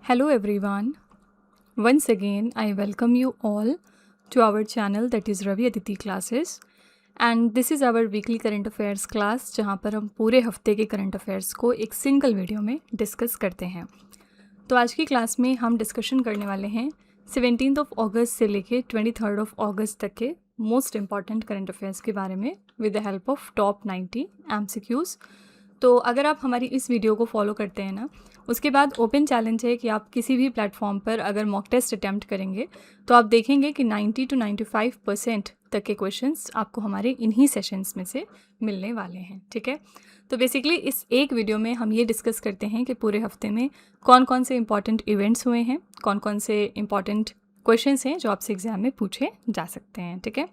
Hello everyone. Once again, I welcome you all to our channel that is Ravi Aditi Classes. And this is our weekly current affairs class जहाँ पर हम पूरे हफ्ते के current affairs को एक single video में discuss करते हैं। तो आज की क्लास में हम डिस्कशन करने वाले हैं 17 अगस्त से लेके 23 अगस्त तक के मोस्ट इम्पॉर्टेंट करंट अफेयर्स के बारे में with the help of top 90 MCQs। तो अगर आप हमारी इस वीडियो को फॉलो करते हैं ना, उसके बाद ओपन चैलेंज है कि आप किसी भी प्लेटफॉर्म पर अगर मॉक टेस्ट अटैम्प्ट करेंगे तो आप देखेंगे कि 90 to 95% तक के क्वेश्चंस आपको हमारे इन्हीं सेशंस में से मिलने वाले हैं। ठीक है, तो बेसिकली इस एक वीडियो में हम ये डिस्कस करते हैं कि पूरे हफ्ते में कौन कौन से इंपॉर्टेंट इवेंट्स हुए हैं, कौन कौन से इंपॉर्टेंट क्वेश्चंस हैं जो आपसे एग्जाम में पूछे जा सकते हैं। ठीक है,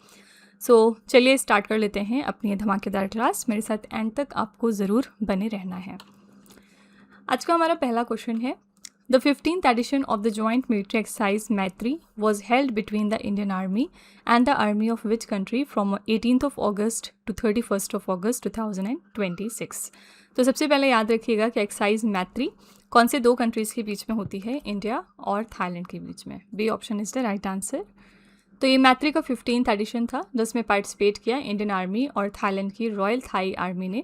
सो चलिए स्टार्ट कर लेते हैं अपनी धमाकेदार क्लास। मेरे साथ एंड तक आपको ज़रूर बने रहना है। आज का हमारा पहला क्वेश्चन है, the 15th edition of the joint military exercise Maitri was held between the Indian army and the army of which country from 18th August to 31st August 2026। तो सबसे पहले याद रखिएगा कि एक्सरसाइज मैत्री कौन से दो कंट्रीज़ के बीच में होती है, इंडिया और थाईलैंड के बीच में। B option is the right answer. तो ये मैत्री का 15th एडिशन था जिसमें पार्टिसिपेट किया इंडियन आर्मी और थाईलैंड की रॉयल थाई आर्मी ने।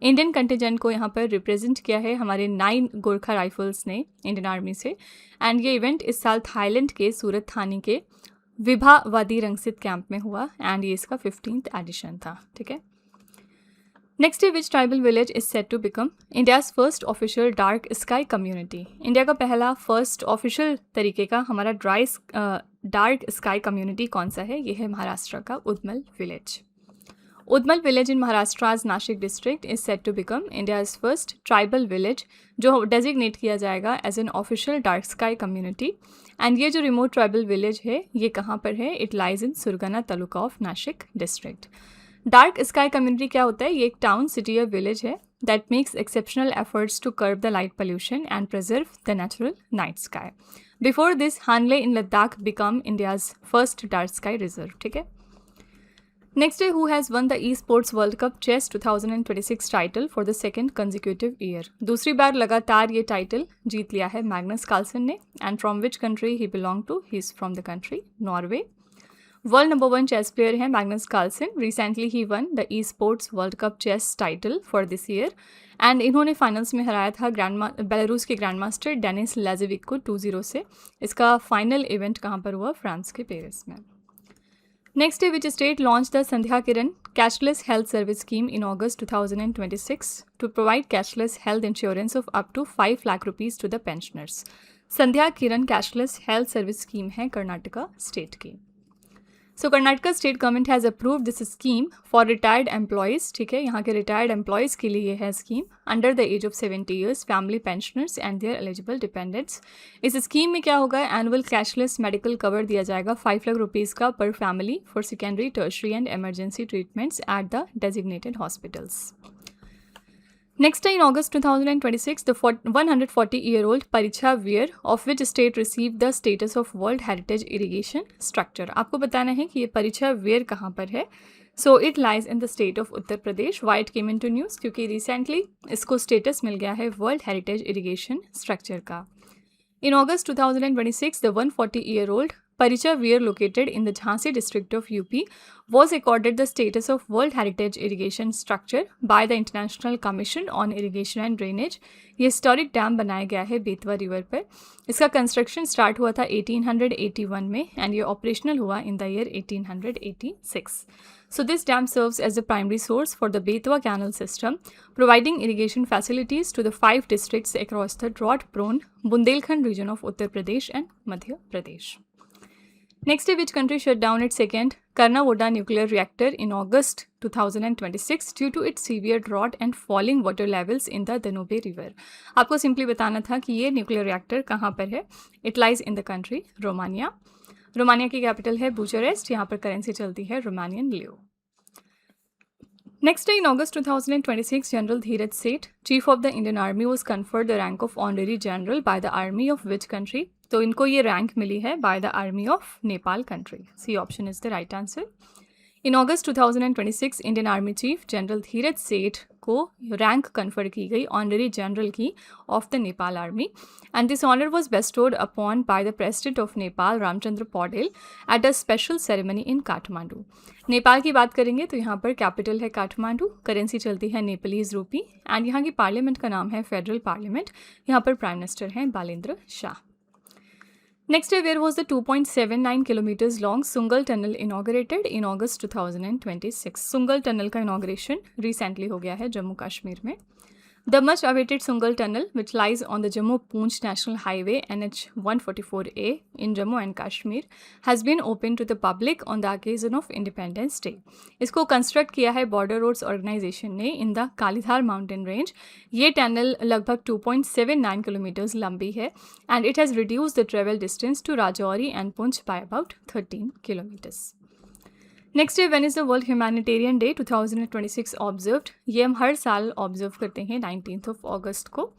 इंडियन कंटिजेंट को यहाँ पर रिप्रेजेंट किया है हमारे 9 गोरखा राइफल्स ने इंडियन आर्मी से। एंड ये इवेंट इस साल थाईलैंड के सूरत थानी के विभा वादी रंगसित कैंप में हुआ एंड ये इसका 15th एडिशन था। ठीक है, नेक्स्ट है, which tribal village is set to become India's first official dark sky community. India का पहला फर्स्ट ऑफिशियल तरीके का हमारा डार्क स्काई कम्युनिटी कौन सा है? ये है महाराष्ट्र का Udmal village. Udmal village in Maharashtra's Nashik district is set to become India's first tribal village जो डेजिग्नेट किया जाएगा as an official dark sky community. And ये जो रिमोट ट्राइबल विलेज है ये कहाँ पर है? It lies in Surgana taluka of Nashik district. Dark sky community क्या होता है? ये एक टाउन, सिटी या विलेज है that makes exceptional efforts to curb the light pollution and preserve the natural night sky. Before this Hanle in Ladakh become India's first dark sky reserve. ठीक है, next है, who has won the e sports world cup chess 2026 title for the second consecutive year. दूसरी बार लगातार ये title जीत लिया है मैग्नस कार्लसन ने। And from which country he belong to? He is from the country Norway. World number 1 chess player हैं Magnus Carlsen. Recently he won the e sports world cup chess title for this year and इन्होंने finals में हराया था Belarus के grand master Dennis लाजेविक को 2-0 से। इसका final event कहाँ पर हुआ? फ्रांस के पेरिस में। नेक्स्ट है, which state launch the Sandhya Kiran cashless health service scheme in August 2026 to provide cashless health insurance of up to 5 lakh rupees to the pensioners. Sandhya Kiran cashless health service scheme है Karnataka state की। So Karnataka state government has approve this scheme for retired employees. ठीक है, यहाँ के retired employees के लिए है scheme under the age of 70 years, family pensioners and their eligible dependents. इस स्कीम में क्या होगा? एनुअल कैशलेस मेडिकल कवर दिया जाएगा 5 लाख रुपीज़ का पर family for secondary, tertiary and emergency treatments at the designated hospitals. Next, in August 2026, the 140-year-old Paricha Veer of which state received the status of World Heritage Irrigation Structure। आपको बताना है कि ये परिचा where कहाँ पर है। So it lies in the state of Uttar Pradesh. Why it came into news? क्योंकि recently इसको स्टेटस मिल गया है वर्ल्ड हेरिटेज इरिगेशन स्ट्रक्चर का। In August 2026, the 140-year-old Paricha Veer located in the Jhansi district of UP was accorded the status of World Heritage Irrigation Structure by the International Commission on Irrigation and Drainage। ये historic dam बनाया गया है Betwa river पर। इसका construction start हुआ था 1881 में and ये ऑपरेशनल हुआ in the year 1886। So this dam serves as the primary source for the Betwa Canal system, providing irrigation facilities to the 5 districts across the drought-prone Bundelkhand region of Uttar Pradesh and Madhya Pradesh. Next, which country shut down its second Karnavodda nuclear reactor in August 2026 due to its severe drought and falling water levels in the Danube river? आपको simply बताना था कि ये nuclear reactor कहाँ पर है। It lies in the country Romania. Romania की capital है बुचारेस्ट। यहाँ पर करेंसी चलती है Romanian Leo. Next, in August 2026, General Dheeraj Seth, Chief of the Indian Army, was conferred the rank of Honorary General by the Army of which country? तो इनको ये rank मिली है by the Army of Nepal country। C option is the right answer। In August 2026, Indian Army Chief General Dheeraj Seth को rank confer की गई, honorary general की of the Nepal army, and this honour was bestowed upon by the president of Nepal Ramchandra Paudel at a special ceremony in Kathmandu. Nepal की बात करेंगे तो यहाँ पर कैपिटल है काठमांडू, करेंसी चलती है नेपालीज रूपी, एंड यहाँ की पार्लियामेंट का नाम है फेडरल पार्लियामेंट। यहाँ पर प्राइम मिनिस्टर हैं Balendra Shah. Next day, where was the 2.79 kilometers long Sungal Tunnel inaugurated in August 2026? Sungal Tunnel का inauguration recently हो गया है जम्मू कश्मीर में। The much awaited Sungal Tunnel, which lies on the Jammu-Poonch National Highway NH 144A in Jammu and Kashmir, has been opened to the public on the occasion of Independence Day. इसको construct किया है border roads organisation ने in the Kalidhar mountain range. ये tunnel लगभग 2.79 kilometres लंबी है and it has reduce the travel distance to Rajouri and Poonch by about 13 kilometres. Next day, when is the world humanitarian day 2026 observed? ये हम हर साल ऑब्जर्व करते हैं 19 अगस्त को।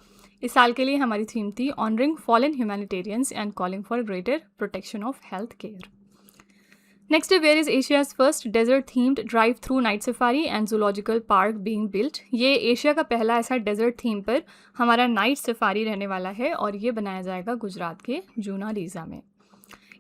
इस साल के लिए हमारी थीम थी honouring fallen humanitarians and calling for greater protection of health care. Next day, where is Asia's first desert themed drive through night safari and zoological park being built? ये एशिया का पहला ऐसा डेजर्ट थीम पर हमारा night safari रहने वाला है और ये बनाया जाएगा गुजरात के जूना रीज़ा में।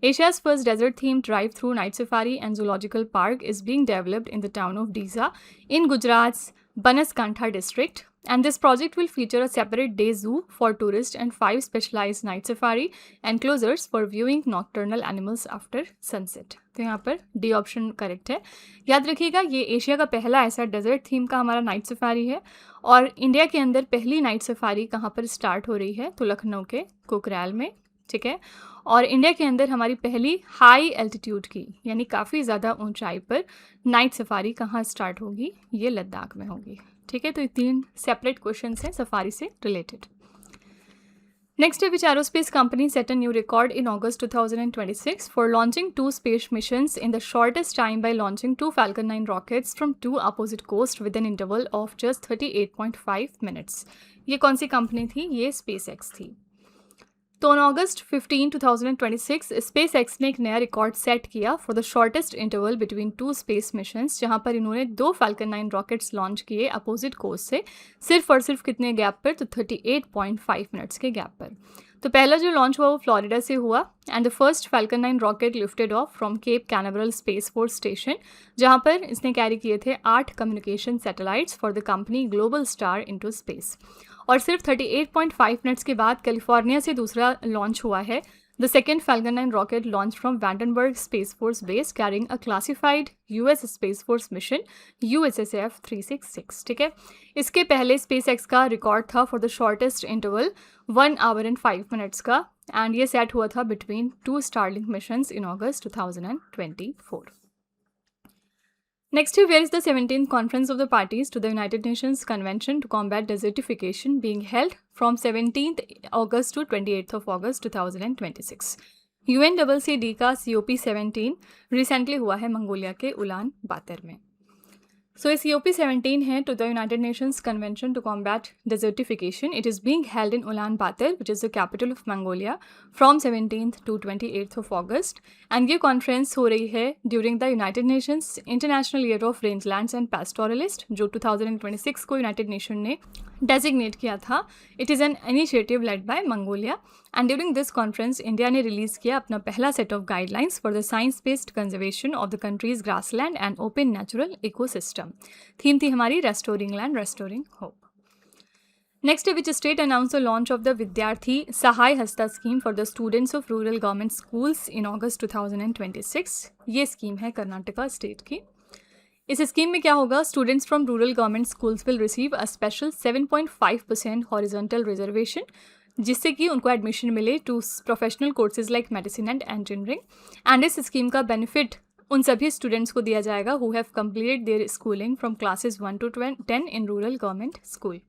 Asia's first desert-themed drive-through night safari and zoological park is being developed in the town of Disa in Gujarat's Banaskantha district, and this project will feature a separate day zoo for tourists and 5 specialized night safari enclosures for viewing nocturnal animals after sunset. तो यहाँ पर D option correct है। याद रखिएगा ये Asia का पहला ऐसा डेजर्ट थीम का हमारा नाइट सफारी है और इंडिया के अंदर पहली नाइट सफारी कहाँ पर स्टार्ट हो रही है? तो लखनऊ के कुकराल में, ठीक है। और इंडिया के अंदर हमारी पहली हाई एल्टीट्यूड की यानी काफ़ी ज़्यादा ऊंचाई पर नाइट सफारी कहाँ स्टार्ट होगी? ये लद्दाख में होगी, ठीक है। तो ये 3 सेपरेट क्वेश्चन हैं सफारी से रिलेटेड। नेक्स्ट है, which aerospace company set a new record in August 2026 for launching 2 space missions in the shortest time by launching 2 Falcon 9 rockets from 2 opposite coast with an interval of just 38.5 minutes. ये कौन सी company थी? ये SpaceX थी। तो on August 15, 2026 SpaceX ने एक नया रिकॉर्ड सेट किया for the shortest interval between 2 space missions, जहां पर इन्होंने 2 Falcon 9 रॉकेट्स लॉन्च किए अपोजिट कोर्स से सिर्फ और सिर्फ कितने गैप पर? तो 38.5 मिनट्स के गैप पर। तो पहला जो लॉन्च हुआ वो फ्लोरिडा से हुआ and the first Falcon 9 rocket lifted off from Cape Canaveral space force station, जहां पर इसने कैरी किए थे 8 communication satellites for the company Globalstar into space. और सिर्फ 38.5 मिनट्स के बाद कैलिफोर्निया से दूसरा लॉन्च हुआ है the second Falcon 9 rocket launch from Vandenberg space force base carrying a classified US space force mission USSF 366, ठीक है। इसके पहले SpaceX का रिकॉर्ड था for the shortest interval 1 our and 5 minutes का एंड ये सेट हुआ था between 2 Starlink missions in August 2024। Next, where is the 17th Conference of the Parties to the United Nations Convention to Combat Desertification being held from 17th August to 28th of August 2026? UNCCD का COP17 recently हुआ है Mongolia के Ulan बातर में। So, COP17 है to the United Nations Convention to Combat Desertification. It is being held in Ulaanbaatar, which is the capital of Mongolia, from 17th to 28th of August. And ये conference हो रही है during the United Nations International Year of Rangelands and Pastoralists, जो 2026 को United Nation ने designate किया था. It is an initiative led by Mongolia. And during this conference, India ने release किया अपना पहला set of guidelines for the science-based conservation of the country's grassland and open natural ecosystem. Theme थी हमारी restoring land, restoring hope. Next, which state announced the launch of the Vidyarthi Sahay Hasta scheme for the students of rural government schools in August 2026? ये scheme है Karnataka state की। इस scheme में क्या होगा? Students from rural government schools will receive a special 7.5% horizontal reservation, जिससे कि उनको एडमिशन मिले to professional courses like medicine and engineering. And इस स्कीम का बेनिफिट उन सभी स्टूडेंट्स को दिया जाएगा who have completed their schooling from classes 1 to 10 in rural government school.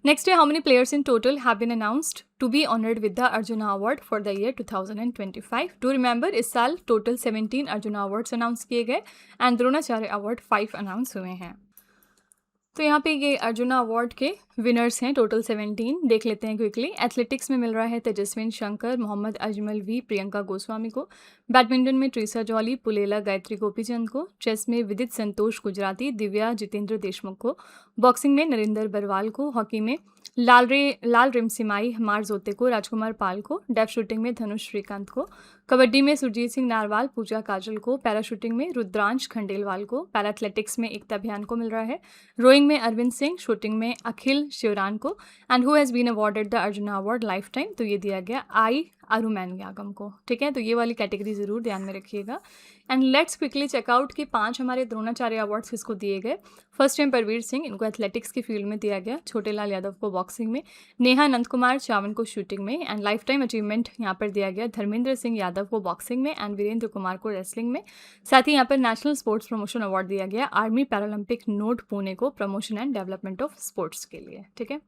Next, how many players in total have been announced to be honored with the Arjuna Award for the year 2025? Do remember, इस साल total 17 Arjuna Awards announce किए गए and Dronacharya award 5 announce हुए हैं। तो यहाँ पे ये अर्जुना अवार्ड के विनर्स हैं, टोटल 17, देख लेते हैं क्विकली। एथलेटिक्स में मिल रहा है तेजस्विन शंकर, मोहम्मद अजमल वी, प्रियंका गोस्वामी को। बैडमिंटन में ट्रीसा जॉली, पुलेला गायत्री गोपीचंद को। चेस में विदित संतोष गुजराती, दिव्या जितेंद्र देशमुख को। बॉक्सिंग में नरेंद्र बरवाल को। हॉकी में लाल रिमसिमाई हमार जोते को, राजकुमार पाल को। डेफ शूटिंग में धनुष श्रीकांत को। कबड्डी में सुरजीत सिंह नारवाल, पूजा काजल को। पैराशूटिंग में रुद्रांश खंडेलवाल को। पैराथलेटिक्स में एकता अभियान को मिल रहा है। रोइंग में अरविंद सिंह, शूटिंग में अखिल शिवरान को। And who has been awarded the Arjuna award lifetime, तो ये दिया गया आई अरुमैनयागम को। ठीक है, तो ये वाली कैटेगरी ज़रूर ध्यान में रखिएगा। एंड लेट्स क्विकली चेकआउट कि 5 हमारे द्रोणाचार्य अवार्ड्स किसको दिए गए। फर्स्ट टाइम परवीर सिंह, इनको एथलेटिक्स की फील्ड में दिया गया। छोटे लाल यादव को बॉक्सिंग में। नेहा नंद कुमार चावन को शूटिंग में। एंड लाइफ टाइम अचीवमेंट यहाँ पर दिया गया धर्मेंद्र सिंह यादव को बॉक्सिंग में एंड वीरेंद्र कुमार को रेसलिंग में। साथ ही यहाँ पर नेशनल स्पोर्ट्स प्रमोशन अवार्ड दिया गया आर्मी पैरालंपिक नोट पुणे को promotion and development of sports के लिए। ठीक है,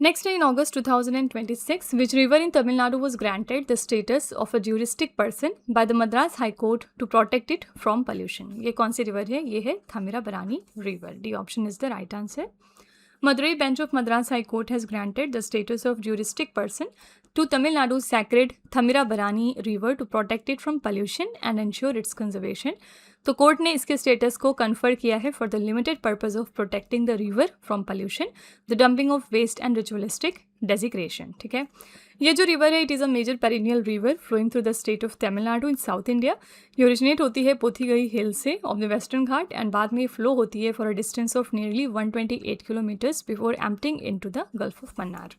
next, in August 2026, which river in Tamil Nadu was granted the status of a juristic person by the Madras High Court to protect it from pollution? ये कौन सी river है? ये है Thamirabarani river. D option is the right answer. Madurai bench of Madras High Court has granted the status of juristic person to Tamil Nadu's sacred Thamirabarani river to protect it from pollution and ensure its conservation. तो court ने इसके status को confer किया है for the limited purpose of protecting the river from pollution, the dumping of waste and ritualistic degradation. ठीक है, ये जो रिवर है it is a major perennial river flowing through the state of Tamil Nadu in south India. ये originate होती है Pothigai hill से of the western Ghat and बाद में फ्लो होती है for a distance of nearly 128 kilometres before emptying into the gulf of Mannar.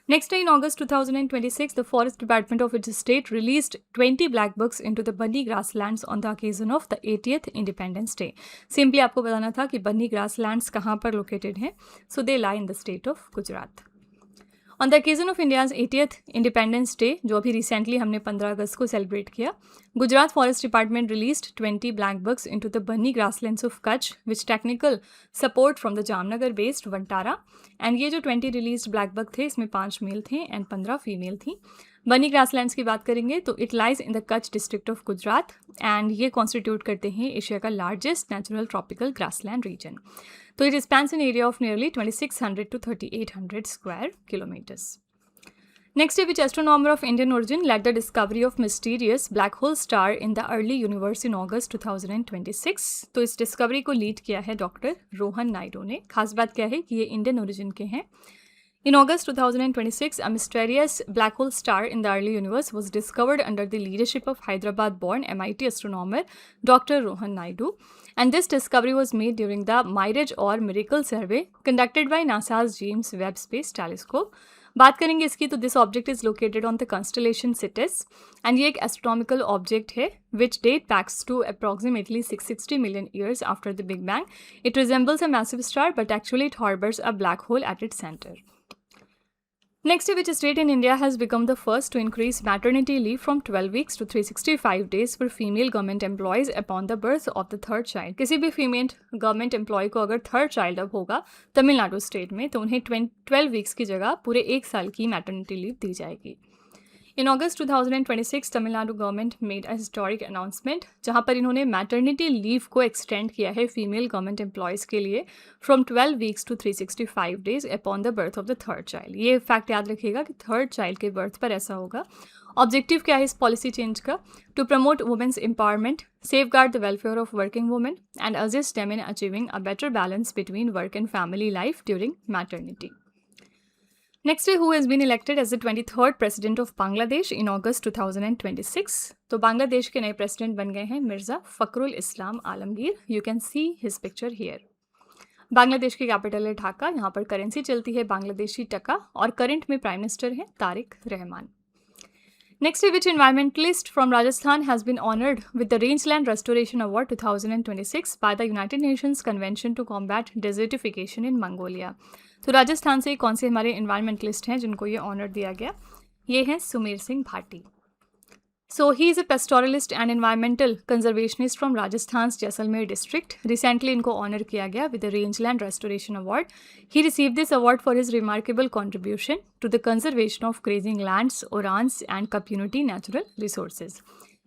Next, in August 2026, the Forest Department of its state released 20 black books into the Bunny grasslands on the occasion of the 80th Independence Day. Simply आपको बताना था कि बन्नी grasslands कहाँ पर located हैं. So they lie in the state of Gujarat. On the occasion of India's 80th Independence Day, जो अभी recently हमने 15 अगस्त को सेलिब्रेट किया, Gujarat forest department released 20 black bucks into the Banni grasslands of Kutch which technical support from the Jamnagar based Vantara. And ये जो 20 released black book थे इसमें 5 mail थे एंड 15 फीमेल थी। बन्नी ग्रासलैंड्स की बात करेंगे तो it lies in the Kutch district of Gujarat and ये कॉन्स्टिट्यूट करते हैं एशिया का largest natural tropical grassland region. तो it spans an area of nearly 2600 to 3800 square kilometers. Next, which astronomer of Indian origin led the discovery of mysterious black hole star in the early universe in August 2026? तो इस discovery को lead किया है doctor Rohan Naidu ने। खास बात क्या है कि ये इंडियन ओरिजिन के हैं। In August 2026, a mysterious black hole star in the early universe was discovered under the leadership of Hyderabad-born MIT astronomer Dr. Rohan Naidu. And this discovery was made during the Mirage or Miracle survey conducted by NASA's James Webb Space Telescope. बात करेंगे इसकी तो this object is located on the constellation cetus and ये एक astronomical object है which date backs to approximately 660 million years after the big bang. It resembles a massive star but actually it harbours a black hole at its centre. Next, which state in India has become the first to increase maternity leave from 12 weeks to 365 days for female government employees upon the birth of the third child? किसी भी female government employ को अगर third child अब होगा Tamil Nadu state में तो उन्हें 12 weeks की जगह पूरे 1 साल की मैटरनिटी लीव दी जाएगी. In August 2026, Tamil Nadu government made a historic announcement जहां पर इन्होंने मैटरनिटी लीव को एक्सटेंड किया है फीमेल गवर्नमेंट एम्प्लॉयज़ के लिए from 12 weeks to 365 days upon the birth of the third child. ये फैक्ट याद रखिएगा कि थर्ड चाइल्ड के बर्थ पर ऐसा होगा. ऑब्जेक्टिव क्या है इस पॉलिसी चेंज का? To promote women's empowerment, safeguard the welfare of working women and assist them in achieving a better balance between work and family life during maternity. Next, who has been elected as the 23rd president of Bangladesh in August 2026? तो बांग्लादेश के नए president बन गए हैं Mirza Fakhrul Islam Alamgir. You can see his picture here. Bangladesh की capital है ढाका. यहाँ पर करेंसी चलती है बांग्लादेशी टका और करंट में प्राइम मिनिस्टर हैं Tariq Rahman. Next, which environmentalist from Rajasthan has been honored with the Rangeland Restoration Award 2026 by the United Nations Convention to Combat Desertification in Mongolia? तो राजस्थान से कौन से हमारे इन्वायरमेंटलिस्ट हैं जिनको ये ऑनर दिया गया? ये हैं Sumer Singh Bhati. So he is a pastoralist and environmental conservationist from Rajasthan's Jaisalmer district. Recently इनको ऑनर किया गया with the Rangeland Restoration Award. He received this award for his remarkable contribution to the conservation of grazing lands, orans and community natural resources.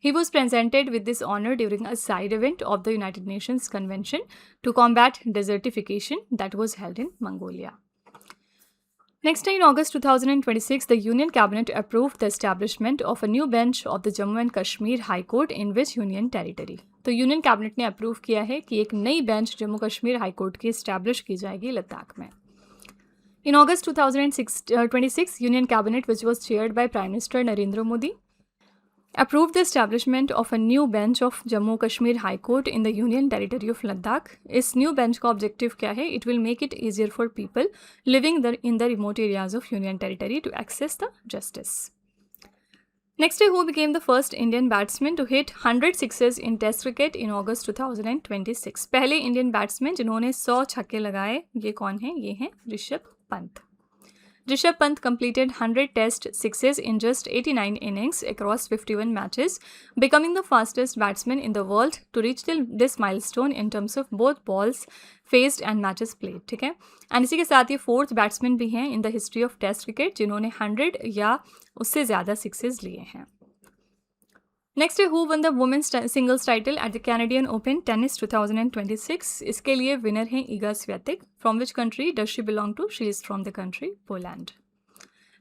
He was presented with this honor during a side event of the United Nations Convention to combat desertification that was held in Mongolia. Next, in August 2026, the Union Cabinet approved the establishment of a new bench of the Jammu and Kashmir High Court in which Union Territory. तो union cabinet ने approve किया है कि एक नई bench Jammu Kashmir high court की establish की जाएगी लद्दाख में. In August 2026, Union Cabinet, which was chaired by Prime Minister Narendra Modi, approved the establishment of a new bench of Jammu Kashmir High Court in the Union Territory of Ladakh. इस new bench का objective क्या है? It will make it easier for people living in the remote areas of Union Territory to access the justice. Next, who became the first Indian batsman to hit 100 sixes in Test cricket in August 2026? पहले Indian batsman जिन्होंने 100 छक्के लगाए ये कौन है? ये हैं Rishabh Pant. Rishabh Pant completed 100 Test sixes in just 89 innings across 51 matches, becoming the fastest batsman in the world to reach this milestone in terms of both balls faced and matches played. ठीक है, एंड इसी के साथ ये 4th batsman भी हैं in the history of test cricket जिन्होंने 100 या उससे ज़्यादा सिक्सेस लिए हैं. नेक्स्ट है who won the women's singles title at the Canadian Open tennis 2026. इसके लिए विनर हैं Iga Swiatek. From which country does she belong to? She is from the country Poland.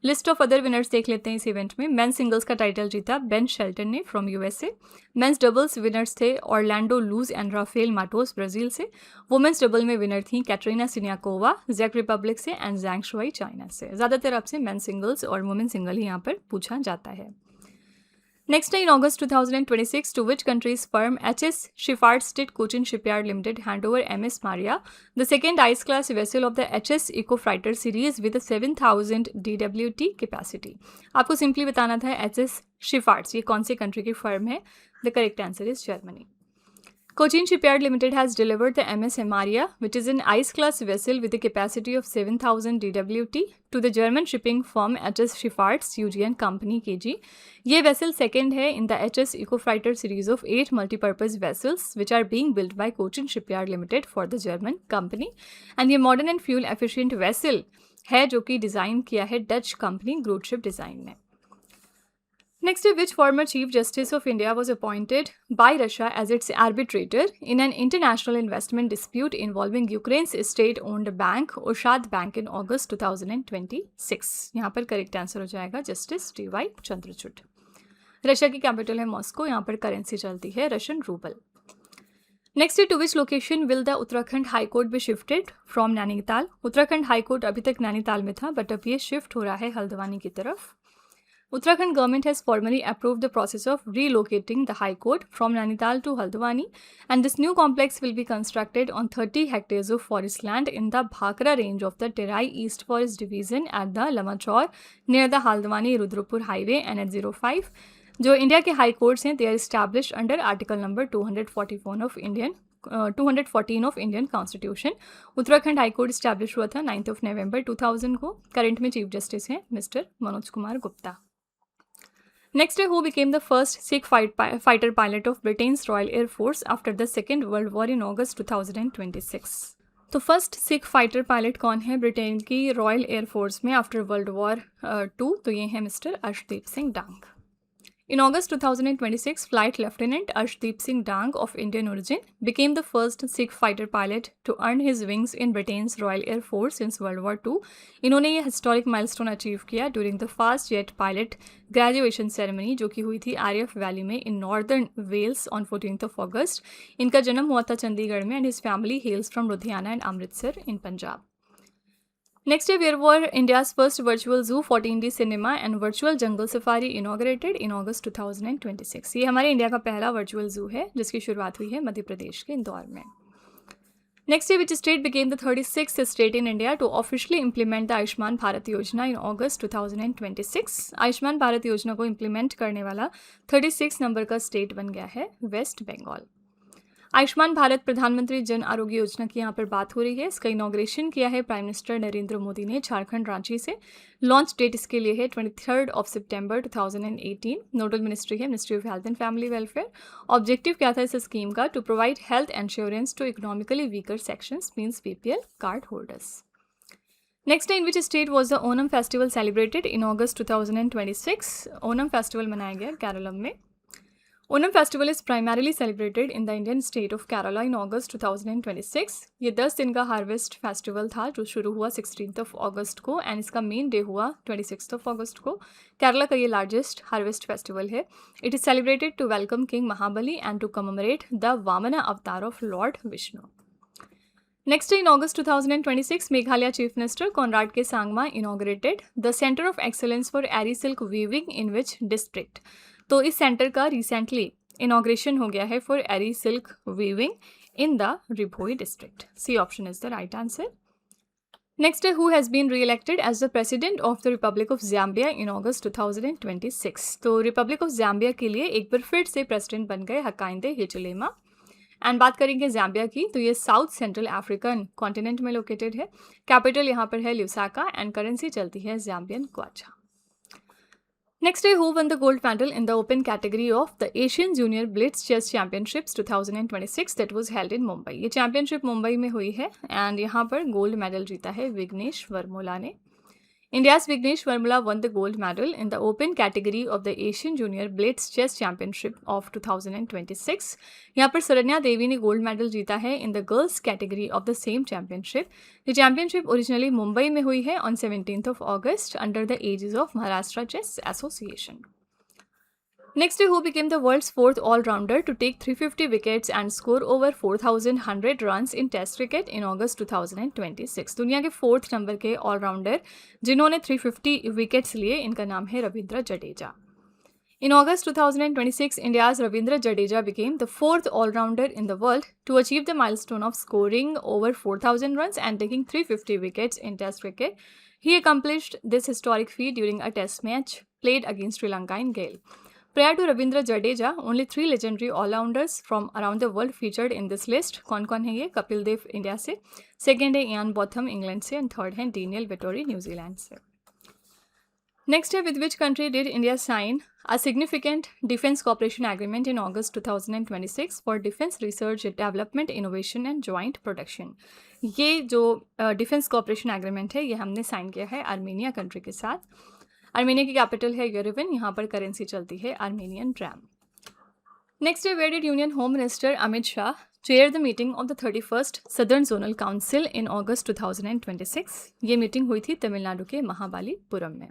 List of other winners देख लेते हैं इस event में. Men's singles का title जीता बेन शेल्टन ने from USA. Men's doubles winners थे Orlando Luz and Rafael Matos Brazil से. वुमेन्स डबल में विनर थी कैटरीना सिन्याकोवा जेक रिपब्लिक से एंड जैंग शुआई चाइना से. ज़्यादातर आपसे मेंस सिंगल्स और वुमेन सिंगल ही यहाँ पर पूछा जाता है. Next, in August 2026, to which country's firm HS Shipyards did Cochin Shipyard Limited hand over MS Maria, the second ice-class vessel of the HS Eco-Fighter series with a 7,000 DWT capacity? आपको simply बताना था HS Shipyards ये कौन से country की firm है. The correct answer is Germany. Cochin Shipyard Limited has delivered the MS Maria, which is an ice-class vessel with a capacity of 7,000 DWT, to the German shipping firm HS Shipyards UGN Company KG. ये vessel second है in the HS Eco-Fighter series of 8 multi-purpose vessels, which are being built by Cochin Shipyard Limited for the German company. And ये modern and fuel-efficient vessel है जो कि design किया है Dutch company Grootship Design ने. Next, which former Chief Justice of India was appointed by Russia as its arbitrator in an international investment dispute involving Ukraine's state-owned bank, Urshad Bank, in August 2026? यहाँ पर correct answer हो जाएगा justice DY Chandrachud. Russia की capital है Moscow. यहाँ पर currency चलती है Russian rouble. Next, to which location will the Uttarakhand high court be shifted from Nainital? Uttarakhand high court अभी तक नैनीताल में था बट अब ये शिफ्ट हो रहा है हल्द्वानी की तरफ. Uttarakhand government has formally approved the process of relocating the High Court from Nainital to Haldwani, and this new complex will be constructed on 30 hectares of forest land in the Bhakra range of the Terai East Forest Division at the Lamachor near the Haldwani Rudrapur Highway NH05. जो India के high courts हैं, they are established under article number 214 of Indian constitution. Uttarakhand high court establish हुआ था 9 नवंबर 2000 को. Current में chief justice हैं mister Manoj Kumar Gupta. Next, who became the first Sikh fighter pilot of Britain's Royal Air Force after the Second World War in August 2026? तो first Sikh fighter pilot कौन है Britain की royal air force में after world war 2? तो ये है mister Arshdeep Singh Dang. In August 2026, Flight Lieutenant Arshdeep Singh Dang of Indian origin became the first Sikh fighter pilot to earn his wings in Britain's Royal Air Force since World War II. इन्होंने ये historic milestone achieve किया during the fast jet pilot graduation ceremony जो कि हुई थी RF valley में in northern Wales on 14 अगस्त. इनका जन्म हुआ था चंडीगढ़ में and his family हेल्स from Ludhiana and Amritsar in Punjab. Next, where were India's first virtual zoo 14D cinema and virtual jungle safari inaugurated in August 2026? ये हमारे इंडिया का पहला वर्चुअल जू है जिसकी शुरुआत हुई है मध्य प्रदेश के इंदौर में. Next, which state became the 36th state in India to officially implement the Ayushman Bharat योजना in August 2026? आयुष्मान भारत योजना को इम्प्लीमेंट करने वाला 36 नंबर का स्टेट बन गया है वेस्ट बंगाल. आयुष्मान भारत प्रधानमंत्री जन आरोग्य योजना की यहाँ पर बात हो रही है. इसका इनॉग्रेशन किया है प्राइम मिनिस्टर नरेंद्र मोदी ने झारखंड रांची से. लॉन्च डेट इसके लिए है 23 सितंबर 2018. नोडल मिनिस्ट्री है ministry of health and family welfare. Objective क्या था इस स्कीम का? To provide health insurance to economically weaker sections means BPL card holders. Next, in which state was the Onam festival celebrated in August 2026? Onam festival मनाया गया केरलम में. Onam festival is primarily celebrated in the Indian state of Kerala in August 2026। ये 10 दिन का harvest festival था जो शुरू हुआ 16 अगस्त को एंड इसका मेन डे हुआ 26 अगस्त को। केरला का ये लार्जेस्ट हार्वेस्ट फेस्टिवल है। It is celebrated to welcome king Mahabali and to commemorate the Vamana avatar of lord Vishnu. Next day in August 2026, Meghalaya Chief Minister Conrad K. Sangma inaugurated the Center of Excellence for Ari Silk Weaving in which district? तो इस centre का recently inauguration हो गया है for Eri silk weaving in the Ri Bhoi district. C option is the right answer. Next है who has been reelected as the president of the republic of Zambia in August 2026। तो Republic of Zambia के लिए एक बार फिर से president बन गए हकाइंदे हिचुलेमा। And बात करेंगे ज़ाम्बिया की तो ये साउथ सेंट्रल अफ्रीकन कॉन्टिनेंट में लोकेटेड है। कैपिटल यहाँ पर है ल्यूसाका एंड करेंसी चलती है ज़ाम्बियन क्वाचा। नेक्स्ट है who won the gold medal in the open category of the Asian junior blitz chess championships 2026 that was held in Mumbai. ये championship Mumbai में हुई है एंड यहाँ पर गोल्ड मेडल जीता है विघ्नेश वर्मुला ने। India's Vignesh Vermula won the gold medal in the open category of the Asian Junior Blitz Chess Championship of 2026। यहाँ पर सरन्या देवी ने गोल्ड मेडल जीता है in the girls category of the same championship. ये championship originally Mumbai में हुई है on 17 August under the aegis of Maharashtra chess association. Next, who became the world's fourth all-rounder to take 350 wickets and score over 4,100 runs in Test cricket in August 2026। दुनिया के 4th number के allrounder जिन्होंने 350 wickets लिए इनका नाम है Ravindra Jadeja. In August 2026, India's Ravindra Jadeja became the 4th all-rounder in the world to achieve the milestone of scoring over 4,000 runs and taking 350 wickets in Test cricket. He accomplished this historic feat during a Test match played against Sri Lanka in Gale. Prior to Ravindra Jadeja, only 3 legendary all-rounders from around the world featured in this list. कौन-कौन है ये? Kapil Dev India से, second है Ian Botham England से and third है Daniel Vettori New Zealand से। Next है with which country did India sign a significant defense cooperation agreement in August 2026 for defense research, development, innovation and joint production। ये जो defence cooperation agreement है ये हमने sign किया है आर्मेनिया कंट्री के साथ। आर्मेनिया की कैपिटल है येरेवन, यहाँ पर करेंसी चलती है आर्मेनियन ड्राम। नेक्स्ट है where did union home minister Amit Shah chair the meeting of the 31st southern zonal council in August 2026। ये मीटिंग हुई थी तमिलनाडु के महाबलीपुरम में।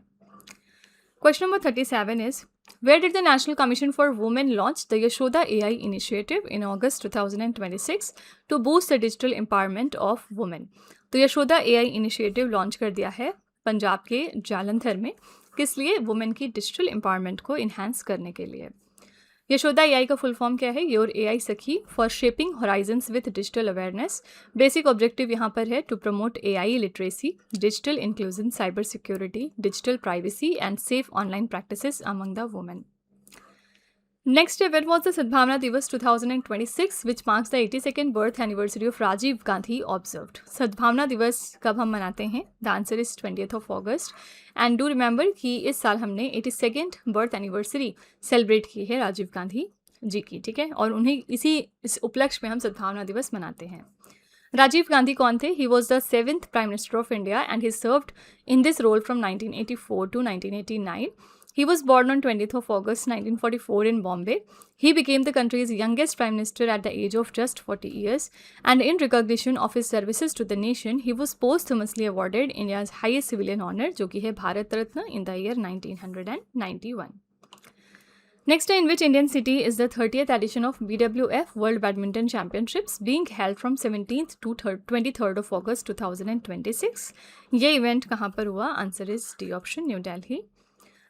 Question number 37 is, where did the National Commission for Women launch the Yashoda AI initiative in August 2026 to boost the digital empowerment of women? तो Yashoda AI initiative launch कर दिया है पंजाब के जालंधर में, किस लिए? वुमेन की डिजिटल एम्पावरमेंट को इन्हांस करने के लिए। यशोदा AI का फुल फॉर्म क्या है? Your AI Sakhi for shaping horizons with digital awareness. Basic objective यहाँ पर है to promote AI literacy, digital inclusion, cyber security, digital privacy and safe online practices among the women. Next है when was the Sadbhavana Diwas 2026 which marks the 82nd birth anniversary of Rajiv Gandhi observed. Sadbhavana Diwas कब हम मनाते हैं? The answer is 20th August and do remember कि इस साल हमने 82nd birth anniversary celebrate की है राजीव गांधी जी की, ठीक है, और उन्हें इस उपलक्ष्य में हम सद्भावना दिवस मनाते हैं। राजीव गांधी कौन थे? He was the 7th prime minister of India and he served in this role from 1984 to 1989। He was born on 20th of August 1944 in Bombay. He became the country's youngest prime minister at the age of just 40 years. And in recognition of his services to the nation, he was posthumously awarded India's highest civilian honor, जो कि है Bharat Ratna, in the year 1991. Next, in which Indian city is the 30th edition of BWF World Badminton Championships being held from 17th to 23rd of August 2026? ये event कहाँ पर हुआ? Answer is D option, new Delhi.